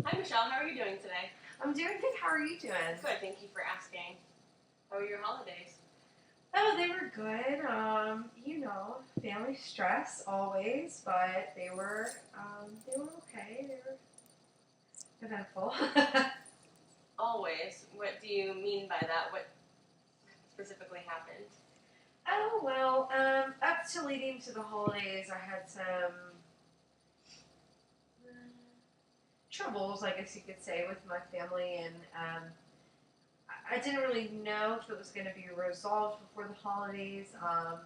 Hi, Michelle. How are you doing today? I'm doing good. How are you doing? Good. Thank you for asking. How were your holidays? Oh, they were good. Family stress always, but they were okay. They were eventful. Always. What do you mean by that? What specifically happened? Oh well, up to leading to the holidays, I had some troubles, I guess you could say, with my family, and I didn't really know if it was going to be resolved before the holidays. I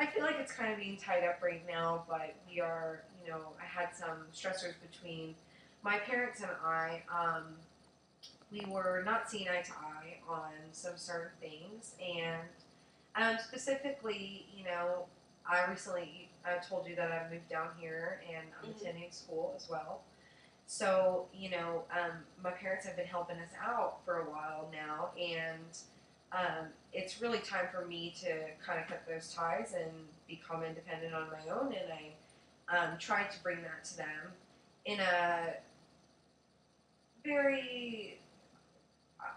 feel like it's kind of being tied up right now, but we are, I had some stressors between my parents and I. We were not seeing eye to eye on some certain things, and specifically, I told you that I moved down here and I'm attending school as well. So, my parents have been helping us out for a while now, and it's really time for me to kind of cut those ties and become independent on my own. And I tried to bring that to them in a very,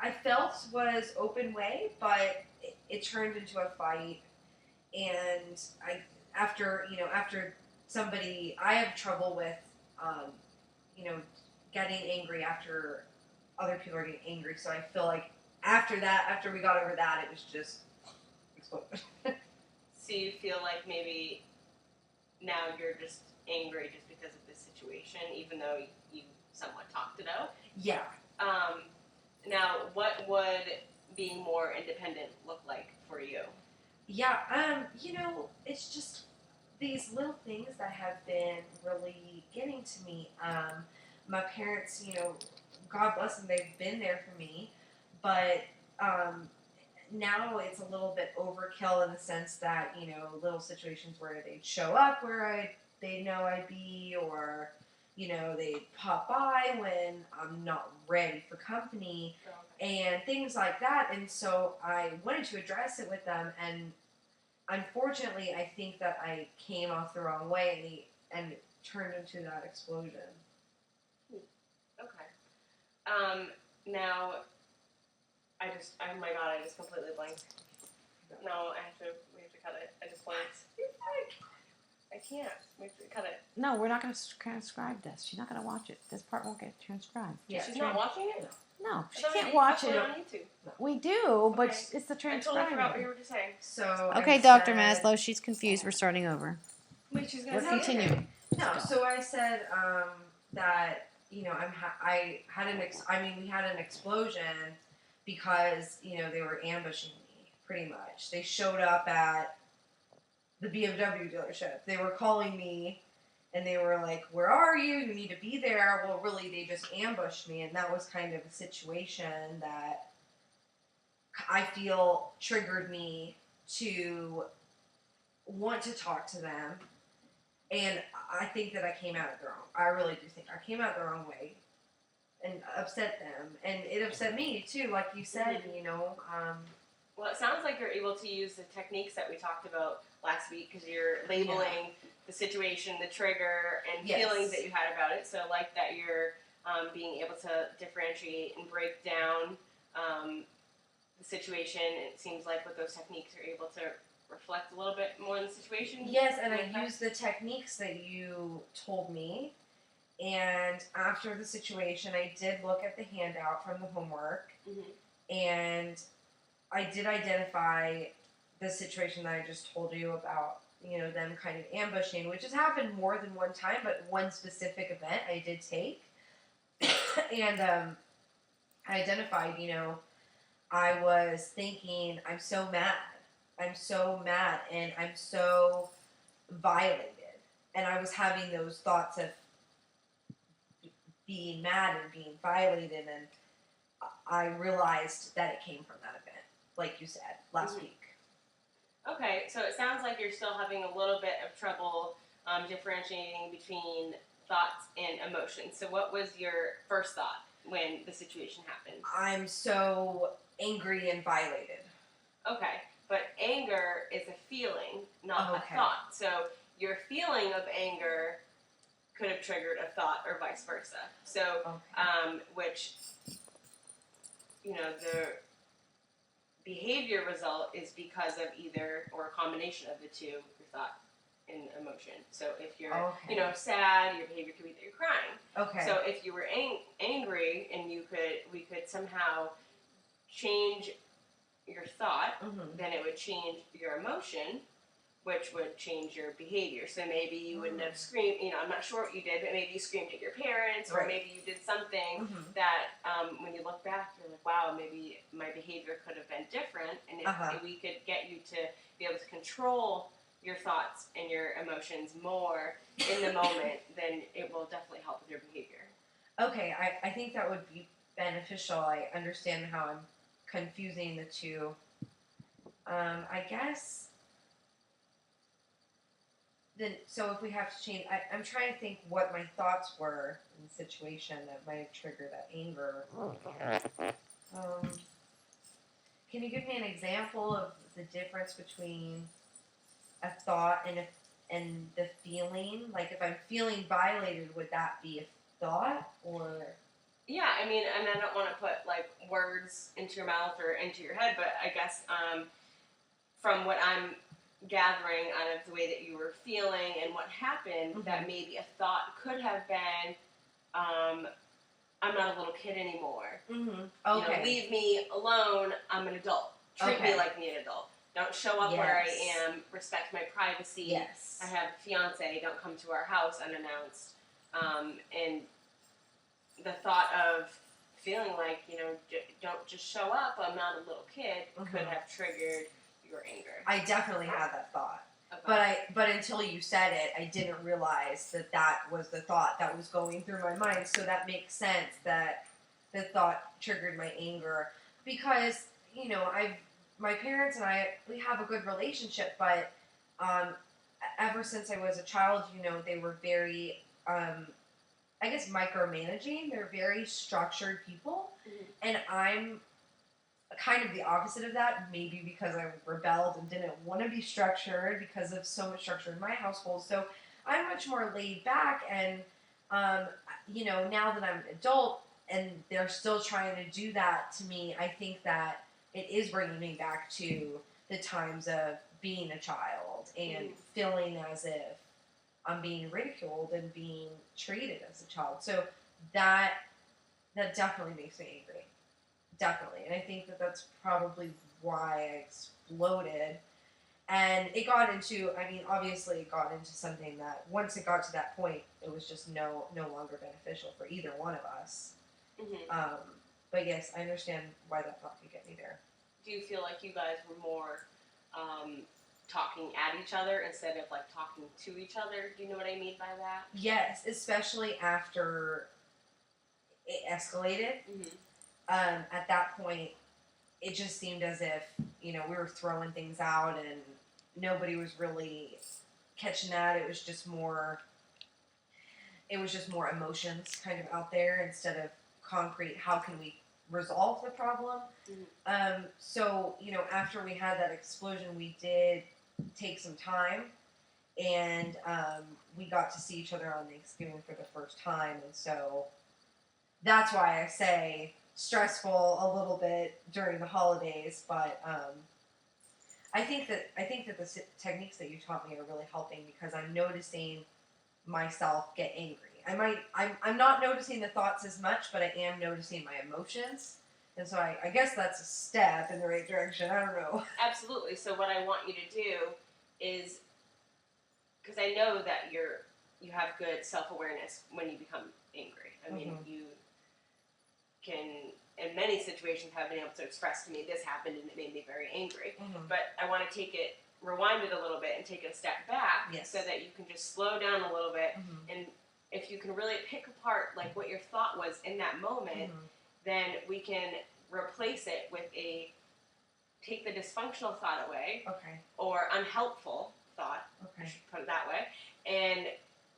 I felt was open way, but it turned into a fight. And after somebody, I have trouble with, um, getting angry after other people are getting angry. So I feel like after we got over that, it was just exploded. So you feel like maybe now you're just angry just because of this situation, even though you somewhat talked it out? Yeah. Now, what would being more independent look like for you? Yeah, it's just these little things that have been really getting to me. My parents, God bless them, they've been there for me, but now it's a little bit overkill in the sense that, little situations where they'd show up where they know I'd be, or, they'd pop by when I'm not ready for company, and things like that. And so I wanted to address it with them, and unfortunately, I think that I came off the wrong way, and it turned into that explosion. Okay. Now, oh my god, I just completely blanked. No, we have to cut it. I just blanked. I can't. We have to cut it. No, we're not going to transcribe this. She's not going to watch it. This part won't get transcribed. Yeah, she's not watching it? No, she can't watch it. On YouTube. We do, but Okay. It's the I transcribing. totally forgot what you were just saying. So okay, Dr. Maslow, she's confused. We're starting over. Wait, she's We're gonna continuing. No, so I said that we had an explosion because they were ambushing me pretty much. They showed up at the BMW dealership. They were calling me, and they were like, "Where are you? You need to be there." Well, really, they just ambushed me, and that was kind of a situation that I feel triggered me to want to talk to them. And I think that I came out of the wrong. I really do think I came out the wrong way, and upset them, and it upset me too. Like you said, Well, it sounds like you're able to use the techniques that we talked about last week, because you're labeling the situation, the trigger, and feelings that you had about it. So, like that, you're being able to differentiate and break down the situation. It seems like with those techniques, you're able to reflect a little bit more on the situation. Yes, and I used the techniques that you told me. And after the situation, I did look at the handout from the homework, and I did identify the situation that I just told you about, them kind of ambushing, which has happened more than one time, but one specific event I did take. And I identified, I was thinking, I'm so mad, and I'm so violated. And I was having those thoughts of being mad and being violated, and I realized that it came from that event, like you said, last week. Okay, so it sounds like you're still having a little bit of trouble differentiating between thoughts and emotions. So what was your first thought when the situation happened? I'm so angry and violated. Okay, but anger is a feeling, not a thought. So your feeling of anger could have triggered a thought or vice versa. So, which, the behavior result is because of either or a combination of the two, your thought and emotion. So if you're, sad, your behavior could be that you're crying. Okay. So if you were angry and we could somehow change your thought, then it would change your emotion, which would change your behavior. So maybe you wouldn't have screamed, I'm not sure what you did, but maybe you screamed at your parents, or maybe you did something that when you look back, you're like, wow, maybe my behavior could have been different. And if we could get you to be able to control your thoughts and your emotions more in the moment, then it will definitely help with your behavior. Okay, I think that would be beneficial. I understand how I'm confusing the two. I guess then, so if we have to change, I'm trying to think what my thoughts were in the situation that might have triggered that anger. Can you give me an example of the difference between a thought and the feeling? Like, if I'm feeling violated, would that be a thought, or? Yeah, I mean, and I don't want to put like words into your mouth or into your head, but I guess from what I'm gathering out of the way that you were feeling and what happened, that maybe a thought could have been, I'm not a little kid anymore. Okay. Leave me alone. I'm an adult. Treat me like me an adult. Don't show up where I am. Respect my privacy. Yes. I have a fiance. Don't come to our house unannounced. And the thought of feeling like, don't just show up, I'm not a little kid, could have triggered your anger. I definitely had that thought. Okay. But until you said it, I didn't realize that was the thought that was going through my mind. So that makes sense that the thought triggered my anger, because my parents and I, we have a good relationship, but ever since I was a child, they were very I guess micromanaging. They're very structured people, and I'm kind of the opposite of that, maybe because I rebelled and didn't want to be structured because of so much structure in my household. So I'm much more laid back, and now that I'm an adult and they're still trying to do that to me, I think that it is bringing me back to the times of being a child and feeling as if I'm being ridiculed and being treated as a child. So that definitely makes me angry. Definitely. And I think that that's probably why I exploded. And it got into, obviously it got into something that once it got to that point, it was just no longer beneficial for either one of us. But yes, I understand why that thought could get me there. Do you feel like you guys were more talking at each other instead of like talking to each other? Do you know what I mean by that? Yes, especially after it escalated. At that point, it just seemed as if, we were throwing things out and nobody was really catching that. It was just more emotions kind of out there instead of concrete, how can we resolve the problem? So, after we had that explosion, we did take some time, and we got to see each other on Thanksgiving for the first time, and so that's why I say stressful a little bit during the holidays, but I think that the techniques that you taught me are really helping, because I'm noticing myself get angry. I'm not noticing the thoughts as much, but I am noticing my emotions. And so I guess that's a step in the right direction. I don't know. Absolutely. So what I want you to do is, because I know that you have good self-awareness when you become angry. I mean, you can, in many situations, have been able to express to me, this happened and it made me very angry. But I want to rewind it a little bit and take it a step back, so that you can just slow down a little bit. And if you can really pick apart like what your thought was in that moment, then we can replace it with take the dysfunctional thought away, or unhelpful thought, I should put it that way, and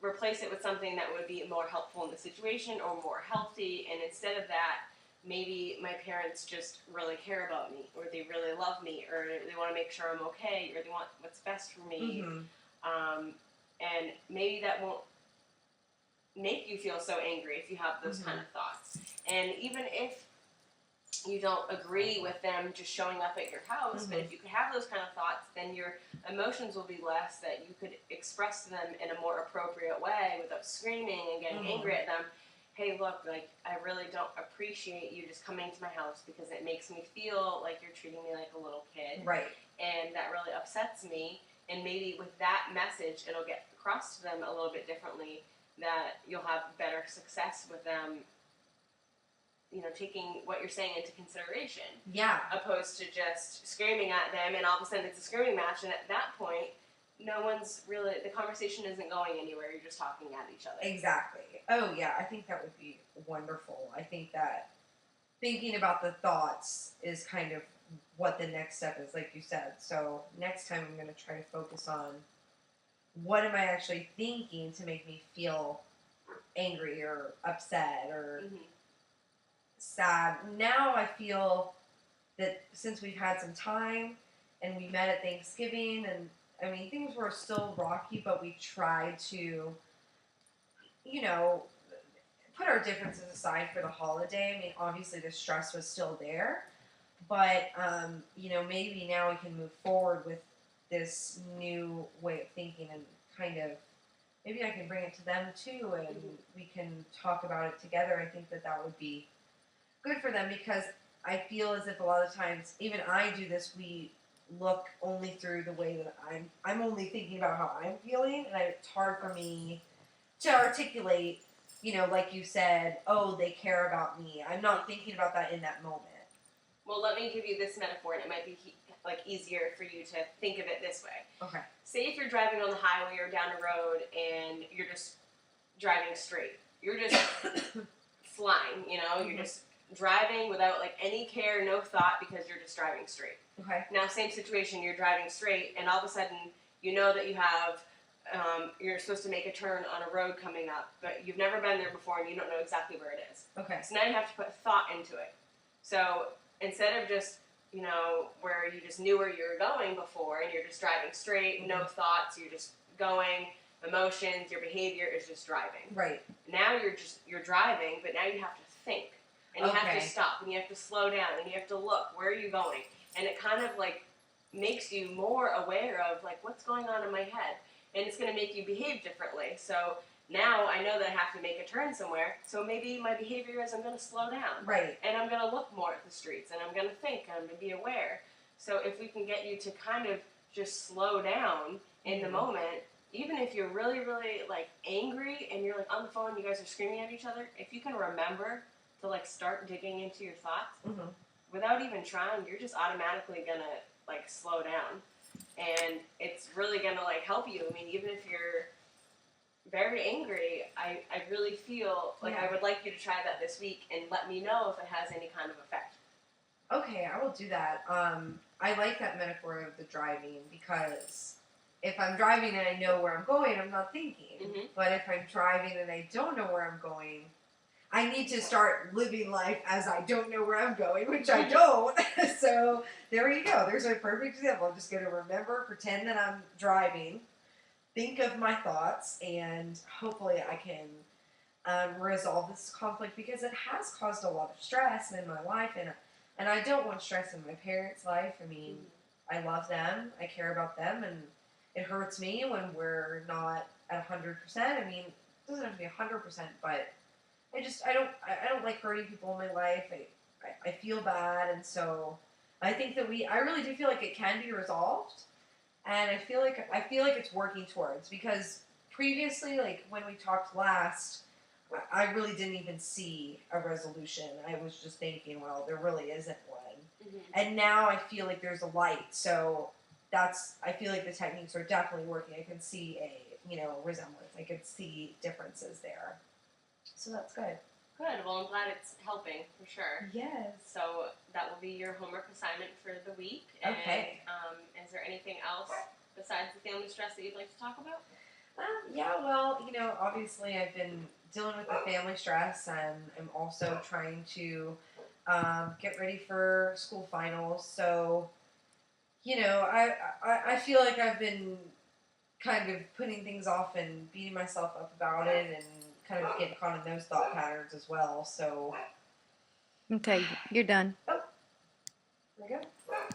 replace it with something that would be more helpful in the situation or more healthy. And instead of that, maybe my parents just really care about me, or they really love me, or they want to make sure I'm okay, or they want what's best for me. And maybe that won't make you feel so angry if you have those Mm-hmm. kind of thoughts. And even if you don't agree with them just showing up at your house, but if you could have those kind of thoughts, then your emotions will be less, that you could express to them in a more appropriate way without screaming and getting angry at them. Hey, look, like, I really don't appreciate you just coming to my house because it makes me feel like you're treating me like a little kid. Right. And that really upsets me. And maybe with that message, it'll get across to them a little bit differently, that you'll have better success with them, you know, taking what you're saying into consideration. Yeah. Opposed to just screaming at them and all of a sudden it's a screaming match, and at that point, no one's really, the conversation isn't going anywhere, you're just talking at each other. Exactly. Oh, yeah, I think that would be wonderful. I think that thinking about the thoughts is kind of what the next step is, like you said. So next time I'm going to try to focus on what am I actually thinking to make me feel angry or upset or sad. Now I feel that since we've had some time and we met at Thanksgiving, and I mean, things were still rocky, but we tried to, you know, put our differences aside for the holiday. I mean, obviously the stress was still there, but, you know, maybe now we can move forward with this new way of thinking and kind of, maybe I can bring it to them too, and we can talk about it together. I think that that would be good for them, because I feel as if a lot of times, even I do this, we look only through the way that I'm only thinking about how I'm feeling, and it's hard for me to articulate, you know, like you said, oh, they care about me. I'm not thinking about that in that moment. Well, let me give you this metaphor, and it might be like easier for you to think of it this way. Okay. Say if you're driving on the highway or down a road and you're just driving straight. You're just flying, you know, you're just driving without like any care, no thought, because you're just driving straight. Okay. Now, same situation, you're driving straight, and all of a sudden you know that you have, you're supposed to make a turn on a road coming up, but you've never been there before and you don't know exactly where it is. Okay. So now you have to put thought into it. So instead of just, you know, where you just knew where you were going before and you're just driving straight, no thoughts, you're just going, emotions, your behavior is just driving. Right. Now you're driving, but now you have to think. And you have to stop, and you have to slow down, and you have to look, where are you going? And it kind of like makes you more aware of like what's going on in my head. And it's going to make you behave differently. So now I know that I have to make a turn somewhere, so maybe my behavior is I'm going to slow down. Right. And I'm going to look more at the streets, and I'm going to think, and I'm going to be aware. So if we can get you to kind of just slow down in the moment, even if you're really, really like angry and you're like on the phone, you guys are screaming at each other, if you can remember to like start digging into your thoughts, without even trying, you're just automatically going to like slow down. And it's really going to like help you. I mean, even if you're very angry, I really feel like I would like you to try that this week and let me know if it has any kind of effect. Okay, I will do that. I like that metaphor of the driving, because if I'm driving and I know where I'm going, I'm not thinking. But if I'm driving and I don't know where I'm going, I need to start living life as I don't know where I'm going, which I don't. So there you go. There's a perfect example. I'm just going to remember, pretend that I'm driving, think of my thoughts, and hopefully I can resolve this conflict, because it has caused a lot of stress in my life, and I don't want stress in my parents' life. I mean, I love them, I care about them, and it hurts me when we're not at 100%. I mean, it doesn't have to be 100%, but I don't like hurting people in my life. I feel bad, and so I think that I really do feel like it can be resolved, and I feel like it's working towards, because previously, like when we talked last, I really didn't even see a resolution. I was just thinking, well, there really isn't one, and now I feel like there's a light. So I feel like the techniques are definitely working. I can see a resemblance. I could see differences there. So that's good. Good. Well, I'm glad it's helping, for sure. Yes. So that will be your homework assignment for the week. Okay. And is there anything else besides the family stress that you'd like to talk about? Yeah, well, obviously I've been dealing with the family stress, and I'm also trying to get ready for school finals. So, I feel like I've been kind of putting things off and beating myself up about it, and kind of getting caught in those thought patterns as well. So Okay, you're done. there we go.